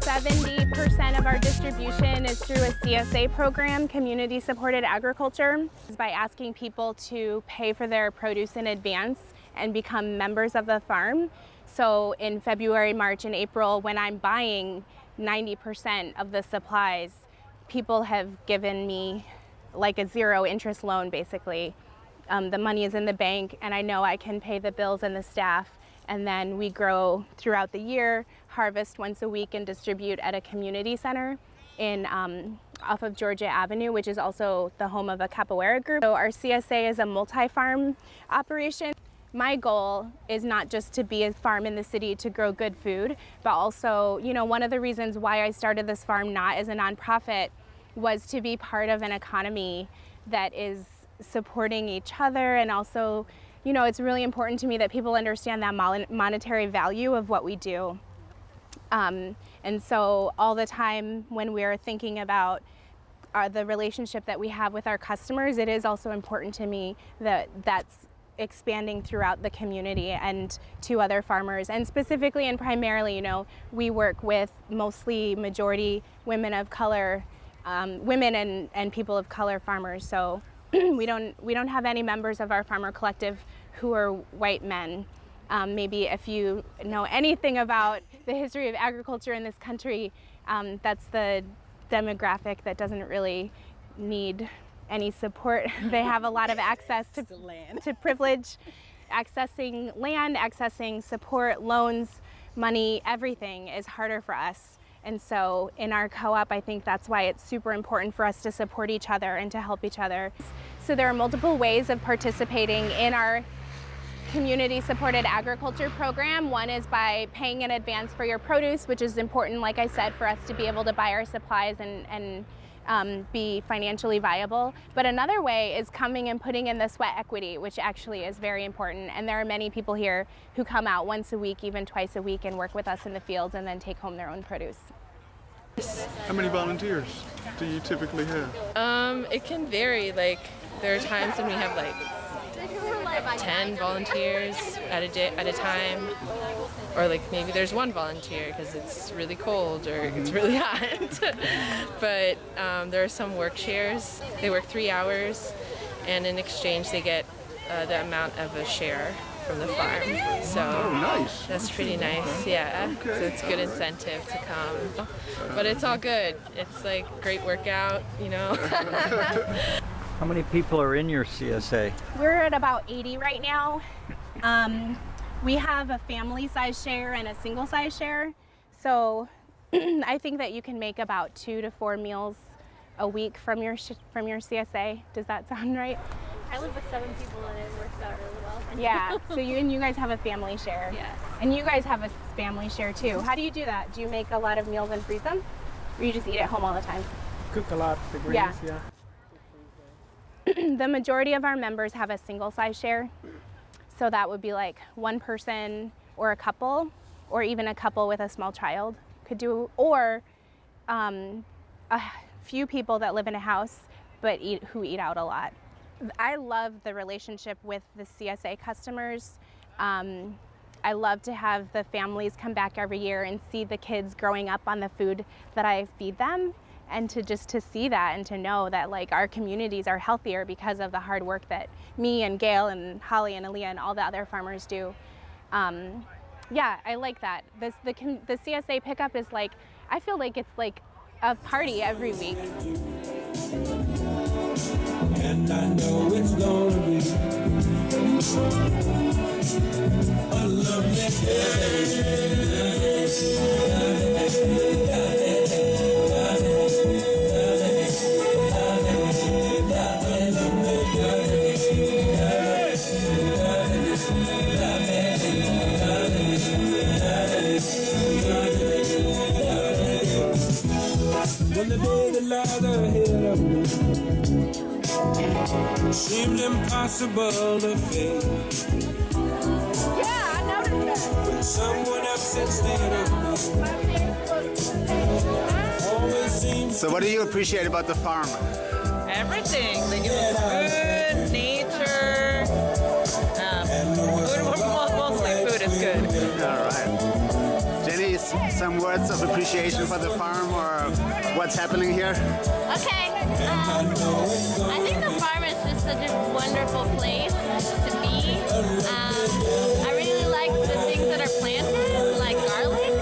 70% of our distribution is through a CSA program, Community Supported Agriculture, by asking people to pay for their produce in advance and become members of the farm. So in February, March, and April, when I'm buying 90% of the supplies, people have given me like a zero interest loan, basically. The money is in the bank and I know I can pay the bills and the staff, and then we grow throughout the year, harvest once a week, and distribute at a community center in off of Georgia Avenue, which is also the home of a capoeira group. So our CSA is a multi-farm operation. My goal is not just to be a farm in the city to grow good food, but also, you know, one of the reasons why I started this farm not as a nonprofit was to be part of an economy that is supporting each other. And also, you know, it's really important to me that people understand that monetary value of what we do. And so all the time when we're thinking about the relationship that we have with our customers, it is also important to me that that's expanding throughout the community and to other farmers. And specifically and primarily, you know, we work with mostly majority women of color, women and people of color farmers. So we don't have any members of our farmer collective who are white men. Maybe if you know anything about the history of agriculture in this country, that's the demographic that doesn't really need any support. They have a lot of access to privilege, accessing land, accessing support, loans, money, everything is harder for us. And so in our co-op, I think that's why it's super important for us to support each other and to help each other. So there are multiple ways of participating in our community supported agriculture program. One is by paying in advance for your produce, which is important, like I said, for us to be able to buy our supplies and be financially viable. But another way is coming and putting in the sweat equity, which actually is very important. And there are many people here who come out once a week, even twice a week, and work with us in the fields and then take home their own produce. How many volunteers do you typically have? It can vary. Like, there are times when we have like 10 volunteers at a time, or like maybe there's one volunteer because it's really cold or it's really hot. But there are some work shares. They work 3 hours, and in exchange they get the amount of a share from the farm. So nice. That's pretty nice, yeah. Okay. So it's good incentive to come. But it's all good. It's like great workout, you know. How many people are in your CSA? We're at about 80 right now. We have a family size share and a single size share. So I think that you can make about 2 to 4 meals a week from your CSA. Does that sound right? I live with 7 people and it works out really well. Yeah, so you guys have a family share. Yeah. And you guys have a family share too. How do you do that? Do you make a lot of meals and freeze them? Or you just eat at home all the time? Cook a lot, the greens, yeah. The majority of our members have a single size share. So that would be like one person or a couple, or even a couple with a small child could do, or a few people that live in a house but who eat out a lot. I love the relationship with the CSA customers. I love to have the families come back every year and see the kids growing up on the food that I feed them, and to see that and to know that like our communities are healthier because of the hard work that me and Gail and Holly and Aaliyah and all the other farmers do. Yeah, I like that. The CSA pickup is like, I feel like it's like a party every week. And I know it's gonna be a lovely when the day that lies ahead of me seems impossible to face. Yeah, I noticed that. But someone else instead of me always seems. So what do you appreciate about the farm? Everything. They give us food, nature, food, mostly food is good. All right. Jenne is some words of appreciation for the farm or what's happening here? Okay. I think the farm is just such a wonderful place to be. I really like the things that are planted, like garlic.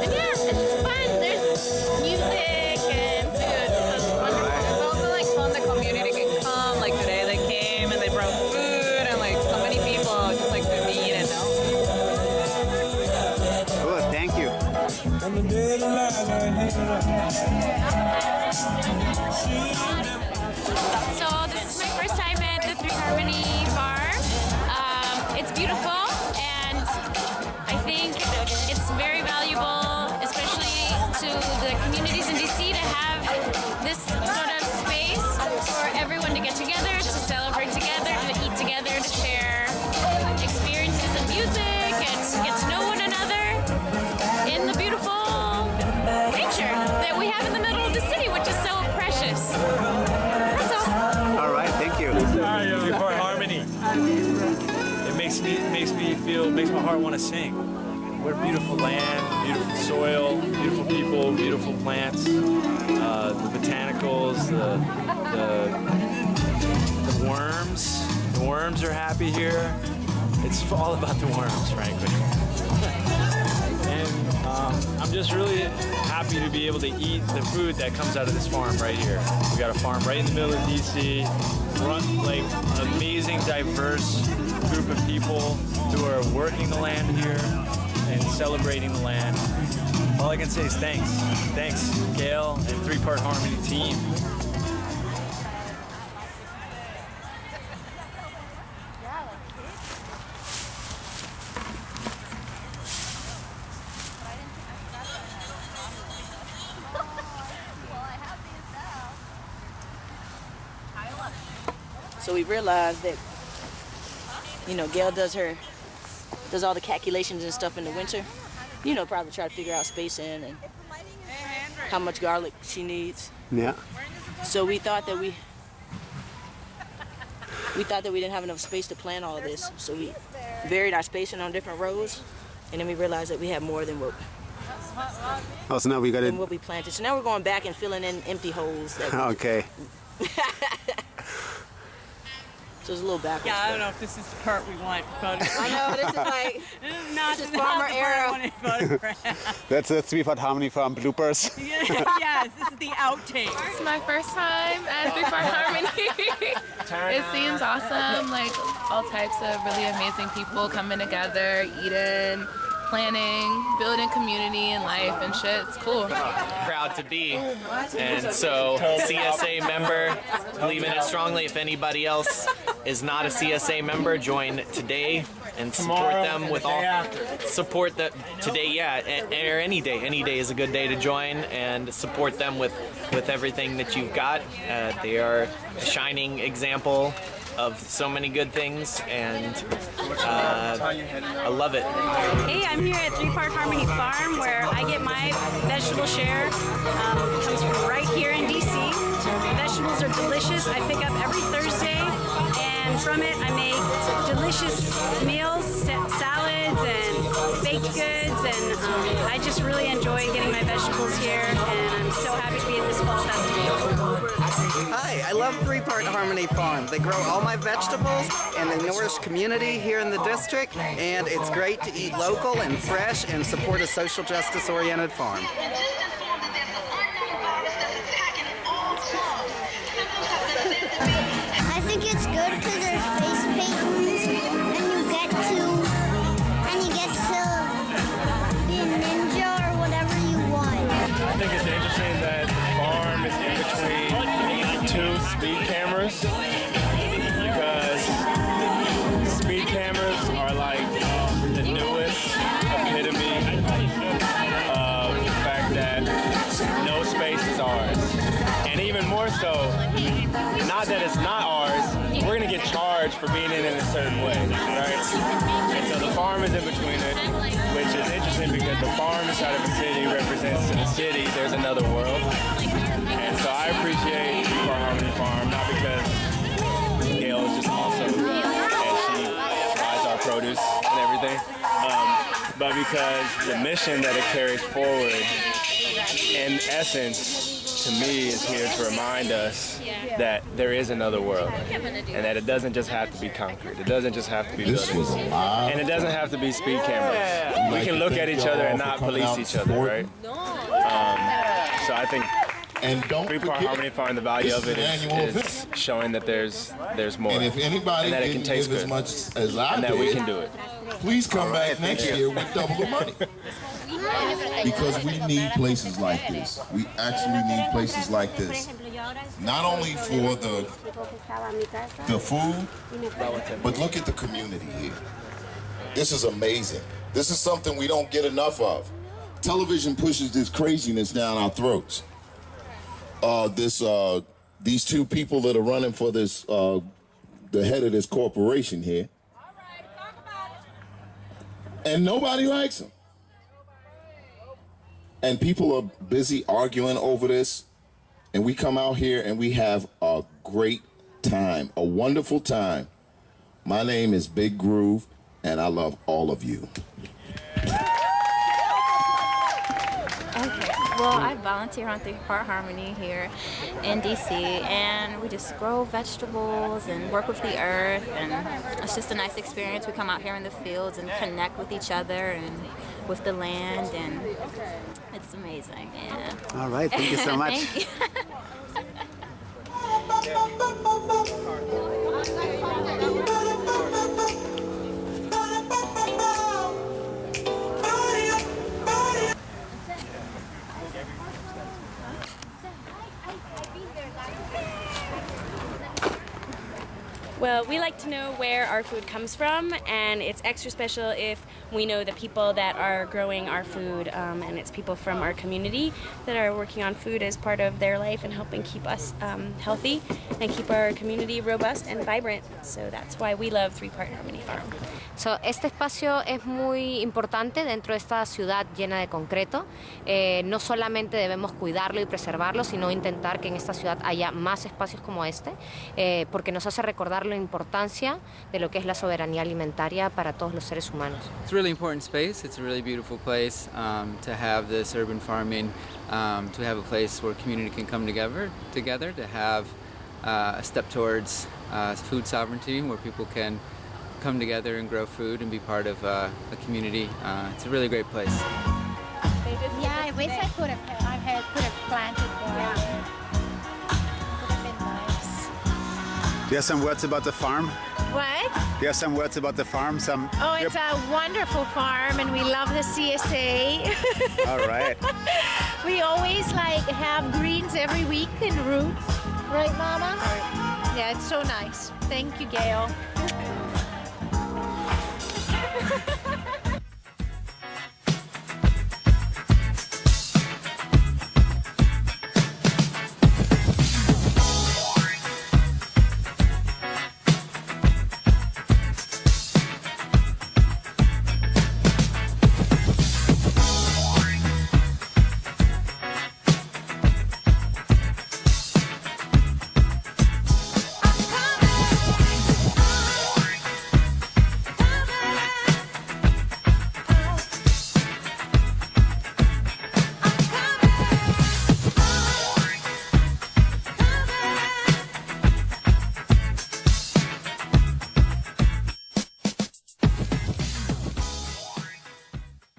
And yeah, it's just fun. There's music and food, so it's wonderful. It's also like fun the community can come. Like today they came and they brought food and like so many people just like to meet and know. Good, thank you. So this is my first time at the Three Harmony Farm. It's beautiful, and I think it's very valuable, especially to the communities in DC, to have this sort of space for everyone to get together, to celebrate together, to eat together, to share experiences and music, and get to know one another in the beautiful nature that we have in the middle of the city, which is so precious. That's all. All right, thank you. Three-part harmony. It makes my heart want to sing. What a beautiful land, beautiful soil, beautiful people, beautiful plants, the botanicals, the worms. The worms are happy here. It's all about the worms, frankly. And I'm just really happy to be able to eat the food that comes out of this farm right here. We got a farm right in the middle of DC, run like an amazing, diverse group of people who are working the land here and celebrating the land. All I can say is thanks. Thanks, Gail and Three-Part Harmony team. So we realized that, you know, Gail does all the calculations and stuff in the winter. You know, probably try to figure out spacing and how much garlic she needs. Yeah. So we thought that we didn't have enough space to plant all of this. So we varied our spacing on different rows, and then we realized that we had more than what So now we got it. what we planted. So now we're going back and filling in empty holes. Okay. So it's a little backwards. Yeah, I don't know if this is the part we want voted for. I know, this is like, Not this is the farmer part era. I want to vote for. That's the Three-Part Harmony Farm bloopers. Yes, this is the outtake. This is my first time at Three-Part Harmony. It seems awesome, like all types of really amazing people coming together, eating, planning, building community and life and shit. It's cool. Proud to be. And so, CSA member, believe in it strongly. If anybody else is not a CSA member, join today and support them with all support that today, or any day. Any day is a good day to join and support them with everything that you've got. They are a shining example of so many good things, and I love it. Hey, I'm here at Three-Part Harmony Farm, where I get my vegetable share. Comes from right here in DC. The vegetables are delicious. I pick up every Thursday, and from it I make delicious meals, salads, and baked goods, and I just really enjoy getting my vegetables here, and I'm so happy to be at this fall festival. Hi, I love Three-Part Harmony Farm. They grow all my vegetables and they nourish community here in the district, and it's great to eat local and fresh and support a social justice oriented farm. I think it's good because there's face paintings and you get to be a ninja or whatever you want. I think it's interesting that the farm is in between two speed cameras, because speed cameras are like the newest epitome of the fact that no space is ours. And even more so, not that it's not ours, we're gonna get charged for being in a certain way, right? And so the farm is in between it, which is interesting because the farm inside of a city represents to the city there's another world. And so I appreciate Three-Part Harmony Farm, not because Gail is just awesome and she buys our produce and everything, but because the mission that it carries forward, in essence, to me, is here to remind us that there is another world, and that it doesn't just have to be concrete. It doesn't just have to be buildings, and it doesn't have to be speed cameras. We can look at each other and not police each other, right? So I think three-part harmony farm, the value of it is showing that there's more, and if anybody and that it can taste give good, as much as I and that did, we can do it. Please come back next year with double the money. Because we need places like this. We actually need places like this. Not only for the food, but look at the community here. This is amazing. This is something we don't get enough of. Television pushes this craziness down our throats. These two people that are running for this, the head of this corporation here, and nobody likes them. And people are busy arguing over this, and we come out here and we have a great time, a wonderful time. My name is Big Groove, and I love all of you. Okay, well, I volunteer on Three-Part Harmony here in DC, and we just grow vegetables and work with the earth, and it's just a nice experience. We come out here in the fields and connect with each other and with the land, and it's amazing. Yeah. All right, thank you so much. Thank you. Well, we like to know where our food comes from, and it's extra special if we know the people that are growing our food, and it's people from our community that are working on food as part of their life and helping keep us healthy and keep our community robust and vibrant. So that's why we love Three-Part Harmony Farm. So, este espacio es muy importante dentro de esta ciudad llena de concreto. No solamente debemos cuidarlo y preservarlo, sino intentar que en esta ciudad haya más espacios como este, porque nos hace recordar la importancia de lo que es la soberanía alimentaria para todos los seres humanos. It's a really important space. It's a really beautiful place to have this urban farming, to have a place where community can come together to have a step towards food sovereignty, where people can come together and grow food and be part of a community. It's a really great place. Yeah, I wish I could have planted more. Yeah. Do you have some words about the farm? What? Do you have some words about the farm? Oh, it's a wonderful farm, and we love the CSA. All right. We always have greens every week and roots. Right, Mama? Yeah, it's so nice. Thank you, Gail.